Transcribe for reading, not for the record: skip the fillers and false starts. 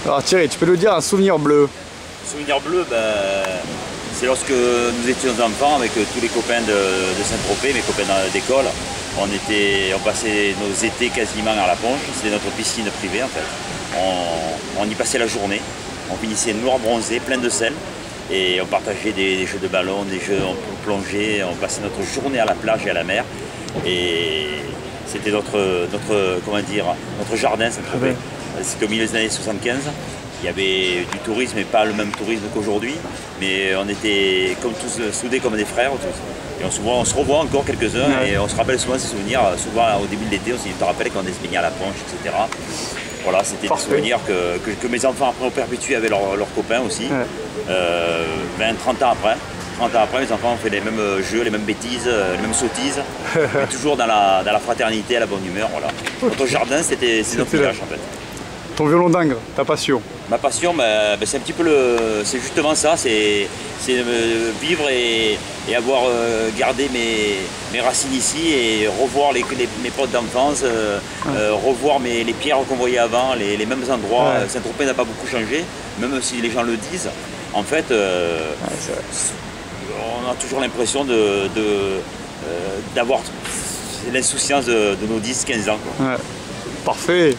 Alors Thierry, tu peux nous dire un souvenir bleu? Souvenir bleu, c'est lorsque nous étions enfants avec tous les copains de Saint-Tropez, mes copains d'école. On passait nos étés quasiment à la Ponche, c'était notre piscine privée en fait. On y passait la journée, on finissait noir bronzé, plein de sel. Et on partageait des jeux de ballon, des jeux en plongée, on passait notre journée à la plage et à la mer. Et c'était notre jardin, Saint-Tropez. C'était au milieu des années 75. Il y avait du tourisme, mais pas le même tourisme qu'aujourd'hui. Mais on était comme tous soudés comme des frères. Et on se revoit encore quelques-uns et on se rappelle souvent ces souvenirs. Souvent au début de l'été, on se rappelle quand on se baignait à la Ponche, etc. Voilà, c'était des souvenirs que mes enfants après ont perpétué avec leurs copains aussi. 30 ans après. 30 ans après, mes enfants ont fait les mêmes jeux, les mêmes bêtises, les mêmes sottises, mais toujours dans la fraternité, à la bonne humeur. Voilà. Notre jardin, c'est notre village en fait. Ton violon d'Ingres, ta passion? Ma passion, c'est un petit peu c'est justement ça, c'est vivre et avoir gardé mes racines ici et revoir mes potes d'enfance, revoir les pierres qu'on voyait avant, les mêmes endroits. Saint-Tropez n'a pas beaucoup changé, même si les gens le disent. En fait, on a toujours l'impression d'avoir l'insouciance de nos 10-15 ans. Ouais. Parfait.